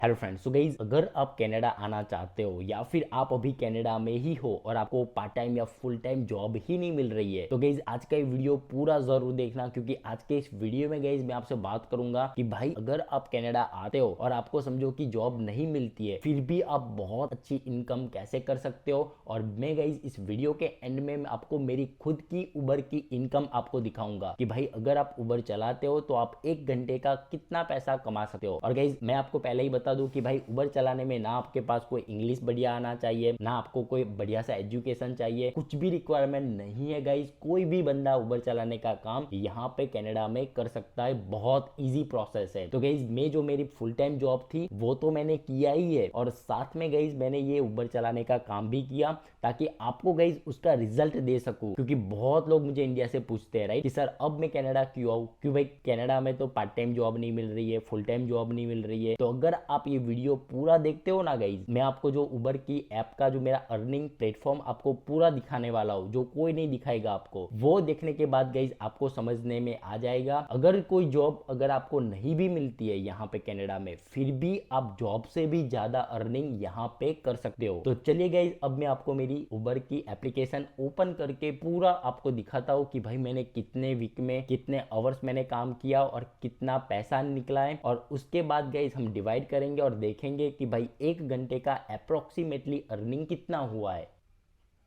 Hello friends, so guys अगर आप Canada आना चाहते हो या फिर आप अभी कनाडा में ही हो और आपको पार्ट टाइम या फुल टाइम जॉब ही नहीं मिल रही है तो गाइज आज का ये वीडियो पूरा जरूर देखना, क्योंकि आज के इस वीडियो में गाइज मैं आपसे बात करूंगा कि भाई अगर आप कनाडा आते हो और आपको समझो कि जॉब नहीं मिलती है फिर भी आप बहुत अच्छी इनकम कैसे कर सकते हो। और मैं गाइज इस वीडियो के एंड में मैं आपको मेरी खुद की उबर की इनकम आपको दिखाऊंगा कि भाई अगर आप उबर चलाते हो तो आप एक घंटे का कितना पैसा कमा सकते हो। और गाइज मैं आपको पहले ही बता दूं कि भाई उबर चलाने में ना आपके पास कोई इंग्लिश बढ़िया आना चाहिए, ना आपको कोई बढ़िया सा एजुकेशन चाहिए, कुछ भी रिक्वायरमेंट नहीं है गाइज। कोई भी बंदा उबर चलाने का काम यहाँ पे कनाडा में कर सकता है, बहुत इजी प्रोसेस है। तो गाइज मैं जो मेरी फुल टाइम जॉब थी वो तो मैंने किया ही है और साथ में गाइज मैंने ये उबर चलाने का काम भी किया ताकि आपको गाइज उसका रिजल्ट दे सकूं, क्योंकि बहुत लोग मुझे इंडिया से पूछते हैं राइट कि सर अब मैं कनाडा क्यों आऊँ, क्यों भाई कनाडा में तो पार्ट टाइम जॉब नहीं मिल रही है, फुल टाइम जॉब नहीं मिल रही है। तो अगर आप ये वीडियो पूरा देखते हो ना गाइज, मैं आपको जो उबर की ऐप का जो मेरा अर्निंग प्लेटफॉर्म आपको पूरा दिखाने वाला हूँ, जो कोई नहीं दिखाएगा आपको, वो देखने के बाद गाइज आपको समझने में आ जाएगा। अगर कोई जॉब अगर आपको नहीं भी मिलती है यहाँ पे कनाडा में, फिर भी आप जॉब से भी ज्यादा अर्निंग यहाँ पे कर सकते हो। तो चलिए गाइज अब मैं आपको मेरी उबर की एप्लीकेशन ओपन करके पूरा आपको दिखाता हूँ कि भाई मैंने कितने वीक में कितने आवर्स मैंने काम किया और कितना पैसा निकला है। और उसके बाद गाइज हम डिवाइड करेंगे और देखेंगे कि भाई एक घंटे का अप्रोक्सीमेटली अर्निंग कितना हुआ है।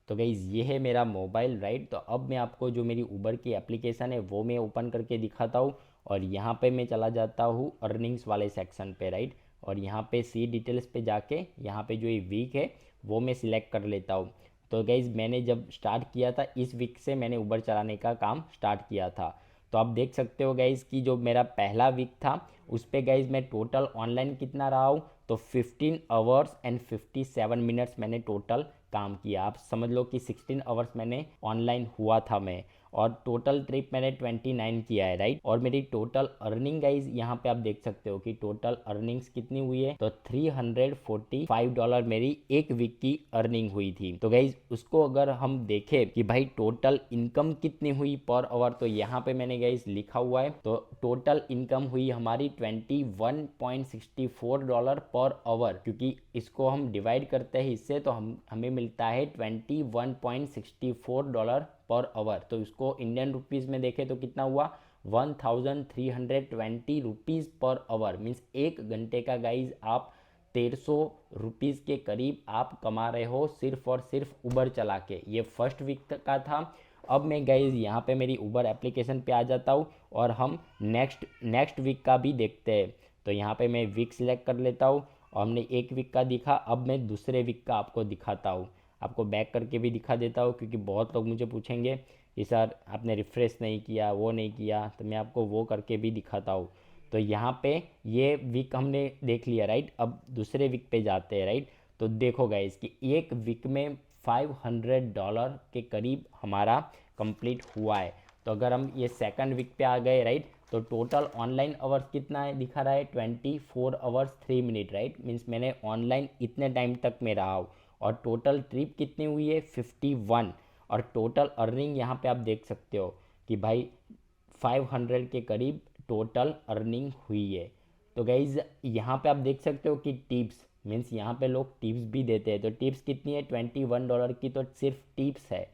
तो गाइज ये है मेरा मोबाइल राइट। तो अब मैं आपको जो मेरी उबर की एप्लीकेशन है वो मैं ओपन करके दिखाता हूँ और यहाँ पे मैं चला जाता हूँ अर्निंग्स वाले सेक्शन पे राइट। और यहाँ पे सी डिटेल्स पे जाके यहाँ पे जो ये वीक है वो मैं सिलेक्ट कर लेता हूँ। तो गाइज मैंने जब स्टार्ट किया था इस वीक से मैंने उबर चलाने का काम स्टार्ट किया था। तो आप देख सकते हो गाइज कि जो मेरा पहला वीक था उस पे गाइज मैं टोटल ऑनलाइन कितना रहा हूँ, तो 15 आवर्स एंड 57 मिनट्स मैंने टोटल काम किया। आप समझ लो कि 16 आवर्स मैंने ऑनलाइन हुआ था मैं, और टोटल ट्रिप मैंने 29 किया है राइट। और मेरी टोटल अर्निंग गाइज यहाँ पे आप देख सकते हो कि टोटल अर्निंग्स कितनी हुई है, तो $345 मेरी एक वीक की अर्निंग हुई थी। तो गाइज उसको अगर हम देखें कि भाई टोटल इनकम कितनी हुई पर आवर, तो यहाँ पे मैंने गाइज लिखा हुआ है। तो टोटल इनकम हुई हमारी $21.64 पर आवर, क्योंकि इसको हम डिवाइड करते हैं इससे तो हमें मिलता है $21.64 पर आवर। तो इसको इंडियन रुपीज़ में देखें तो कितना हुआ, 1320 रुपीज़ पर आवर। मीन्स एक घंटे का गाइज आप 1300 रुपीज़ के करीब आप कमा रहे हो सिर्फ और सिर्फ उबर चला के। ये फर्स्ट वीक का था। अब मैं गाइज यहाँ पे मेरी उबर एप्लीकेशन पे आ जाता हूँ और हम नेक्स्ट वीक का भी देखते हैं। तो यहाँ पे मैं वीक सिलेक्ट कर लेता हूँ और हमने एक वीक का दिखा, अब मैं दूसरे वीक का आपको दिखाता हूँ। आपको बैक करके भी दिखा देता हूँ क्योंकि बहुत लोग मुझे पूछेंगे कि सर आपने रिफ्रेश नहीं किया, वो नहीं किया, तो मैं आपको वो करके भी दिखाता हूँ। तो यहाँ पे ये वीक हमने देख लिया राइट। अब दूसरे वीक पे जाते हैं राइट। तो देखो गाइस कि एक वीक में $500 के करीब हमारा कंप्लीट हुआ है। तो अगर हम ये सेकंड वीक पे आ गए राइट, तो टोटल ऑनलाइन आवर्स कितना है दिखा रहा है, 24 आवर्स 3 मिनट राइट। मीन्स मैंने ऑनलाइन इतने टाइम तक में रहा हूँ। और टोटल ट्रिप कितनी हुई है, 51। और टोटल अर्निंग यहाँ पे आप देख सकते हो कि भाई 500 के करीब टोटल अर्निंग हुई है। तो गाइज यहाँ पे आप देख सकते हो कि टिप्स, मीन्स यहाँ पे लोग टिप्स भी देते हैं। तो टिप्स कितनी है, $21 की तो सिर्फ टिप्स है।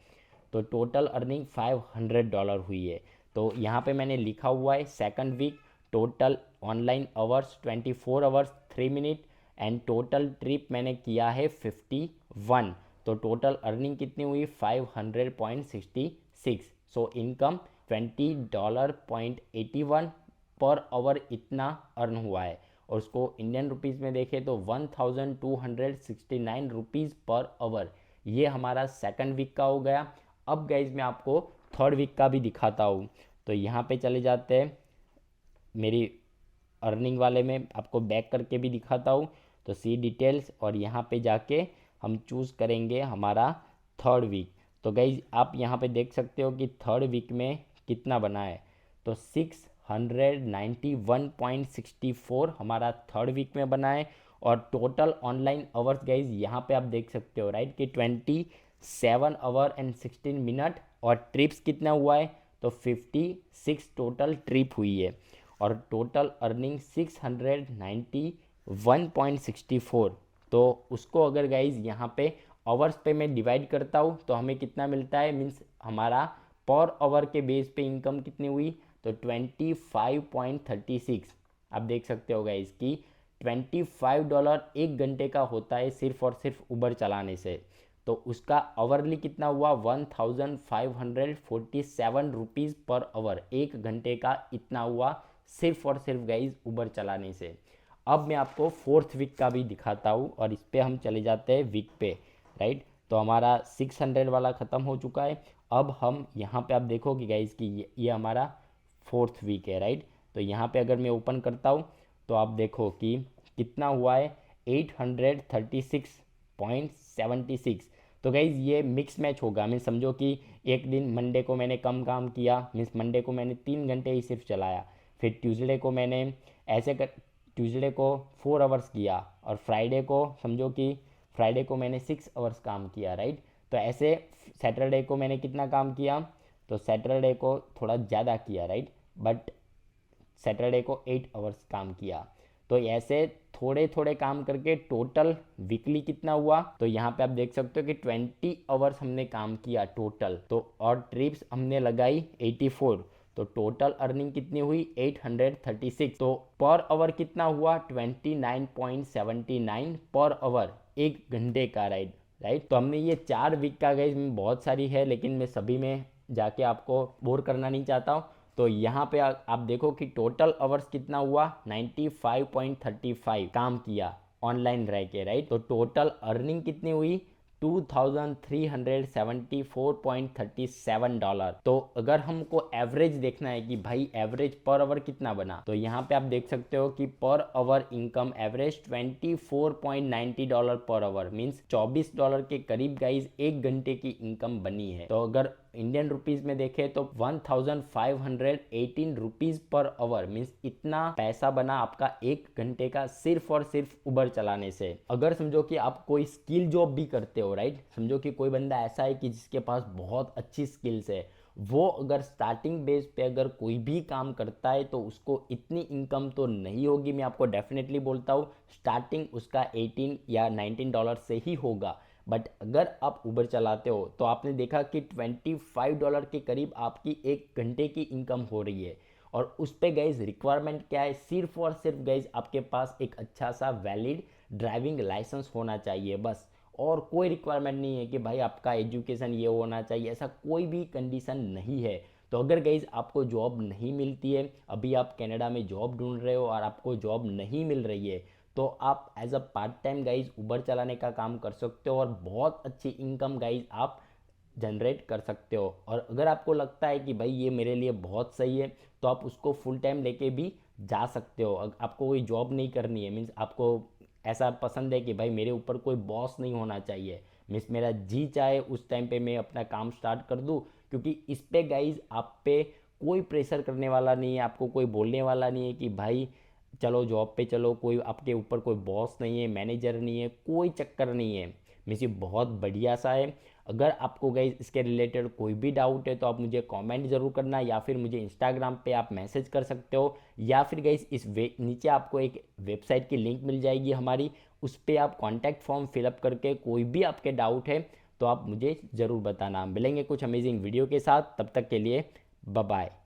तो टोटल अर्निंग $500 हुई है। तो यहाँ पे मैंने लिखा हुआ है second week total online hours 24 hours 3 minute and total trip मैंने किया है 51। तो टोटल अर्निंग कितनी हुई, 500.66। सो इनकम $20.81 पर आवर इतना अर्न हुआ है। और उसको इंडियन रुपीज़ में देखें तो 1269 रुपीज़ पर आवर। ये हमारा सेकंड वीक का हो गया। अब गाइज मैं आपको थर्ड वीक का भी दिखाता हूँ। तो यहाँ पे चले जाते हैं मेरी अर्निंग वाले में, आपको बैक करके भी दिखाता हूँ। तो सी डिटेल्स और यहाँ पे जाके हम चूज़ करेंगे हमारा थर्ड वीक। तो गाइज आप यहाँ पे देख सकते हो कि थर्ड वीक में कितना बना है, तो 691.64 हमारा थर्ड वीक में बना है। और टोटल ऑनलाइन आवर्स गाइज यहाँ पे आप देख सकते हो राइट कि 27 आवर एंड 16 मिनट। और ट्रिप्स कितना हुआ है, तो 56 टोटल ट्रिप हुई है। और टोटल अर्निंग 1.64। तो उसको अगर गाइज यहाँ पे आवर्स पे मैं डिवाइड करता हूँ तो हमें कितना मिलता है, मीन्स हमारा पर आवर के बेस पे इनकम कितनी हुई, तो 25.36। आप देख सकते हो गाइज कि $25 एक घंटे का होता है सिर्फ और सिर्फ उबर चलाने से। तो उसका आवरली कितना हुआ, 1547 रुपीज़ पर आवर, एक घंटे का इतना हुआ सिर्फ और सिर्फ गाइज उबर चलाने से। अब मैं आपको फोर्थ वीक का भी दिखाता हूँ और इस पर हम चले जाते हैं वीक पे, राइट। तो हमारा 600 वाला ख़त्म हो चुका है। अब हम यहाँ पे आप देखो कि गाइज कि ये हमारा फोर्थ वीक है, राइट। तो यहाँ पे अगर मैं ओपन करता हूँ तो आप देखो कि कितना हुआ है, 836.76। तो गाइज ये मिक्स मैच होगा, मीन्स समझो कि एक दिन मंडे को मैंने कम काम किया, मीन्स मंडे को मैंने 3 घंटे ही सिर्फ चलाया, फिर ट्यूसडे को मैंने ऐसे कर ट्यूसडे को 4 आवर्स किया, और फ्राइडे को समझो कि फ्राइडे को मैंने 6 आवर्स काम किया, राइट। तो ऐसे सैटरडे को मैंने कितना काम किया, तो सैटरडे को थोड़ा ज़्यादा किया, राइट, बट सैटरडे को 8 आवर्स काम किया। तो ऐसे थोड़े थोड़े काम करके टोटल वीकली कितना हुआ, तो यहाँ पे आप देख सकते हो कि 20 आवर्स हमने काम किया टोटल। तो और ट्रिप्स हमने लगाई 84, तो टोटल अर्निंग कितनी हुई, 836। तो पर आवर कितना हुआ, 29.79 पर आवर, एक घंटे का, राइट। तो हमने ये 4 वीक का गाइस में बहुत सारी है, लेकिन मैं सभी में जाके आपको बोर करना नहीं चाहता हूँ। तो यहाँ पे आप देखो कि टोटल आवर्स कितना हुआ, 95.35 काम किया ऑनलाइन रह के, राइट। तो टोटल अर्निंग कितनी हुई, $2374.37। तो अगर हमको एवरेज देखना है कि भाई एवरेज पर आवर कितना बना, तो यहाँ पे आप देख सकते हो कि per hour income average $24.90 per hour, means $24 के करीब गाइज एक घंटे की इनकम बनी है। तो अगर इंडियन रुपीज में देखें तो 1518 रुपीज पर आवर, मीन्स इतना पैसा बना आपका एक घंटे का सिर्फ और सिर्फ उबर चलाने से। अगर समझो कि आप कोई स्किल जॉब भी करते हो, राइट, समझो कि कोई बंदा ऐसा है कि जिसके पास बहुत अच्छी स्किल्स है, वो अगर स्टार्टिंग बेस पे अगर कोई भी काम करता है तो उसको इतनी इनकम तो नहीं होगी। मैं आपको डेफिनेटली बोलता हूँ स्टार्टिंग उसका 18 या $19 से ही होगा। बट अगर आप उबर चलाते हो तो आपने देखा कि $25 के करीब आपकी एक घंटे की इनकम हो रही है। और उस पे गाइज रिक्वायरमेंट क्या है, सिर्फ और सिर्फ गाइज आपके पास एक अच्छा सा वैलिड ड्राइविंग लाइसेंस होना चाहिए, बस। और कोई रिक्वायरमेंट नहीं है कि भाई आपका एजुकेशन ये होना चाहिए, ऐसा कोई भी कंडीशन नहीं है। तो अगर गाइज आपको जॉब नहीं मिलती है, अभी आप कनाडा में जॉब ढूंढ रहे हो और आपको जॉब नहीं मिल रही है, तो आप as a part time guys Uber चलाने का काम कर सकते हो और बहुत अच्छी इनकम गाइज आप जनरेट कर सकते हो। और अगर आपको लगता है कि भाई ये मेरे लिए बहुत सही है, तो आप उसको फुल टाइम लेके भी जा सकते हो। आपको कोई जॉब नहीं करनी है, मीन्स आपको ऐसा पसंद है कि भाई मेरे ऊपर कोई बॉस नहीं होना चाहिए, मीन्स मेरा जी चाहे उस टाइम पे मैं अपना काम स्टार्ट कर दूँ, क्योंकि इस पे गाइज आप पे कोई प्रेशर करने वाला नहीं है, आपको कोई बोलने वाला नहीं है कि भाई चलो जॉब पे चलो, कोई आपके ऊपर कोई बॉस नहीं है, मैनेजर नहीं है, कोई चक्कर नहीं है। मीन्स ये बहुत बढ़िया सा है। अगर आपको गाइज इसके रिलेटेड कोई भी डाउट है तो आप मुझे कमेंट ज़रूर करना, या फिर मुझे इंस्टाग्राम पे आप मैसेज कर सकते हो, या फिर गाइज नीचे आपको एक वेबसाइट की लिंक मिल जाएगी हमारी, उस पर आप कॉन्टैक्ट फॉर्म फिलअप करके कोई भी आपके डाउट है तो आप मुझे ज़रूर बताना। मिलेंगे कुछ अमेजिंग वीडियो के साथ, तब तक के लिए बाय बाय।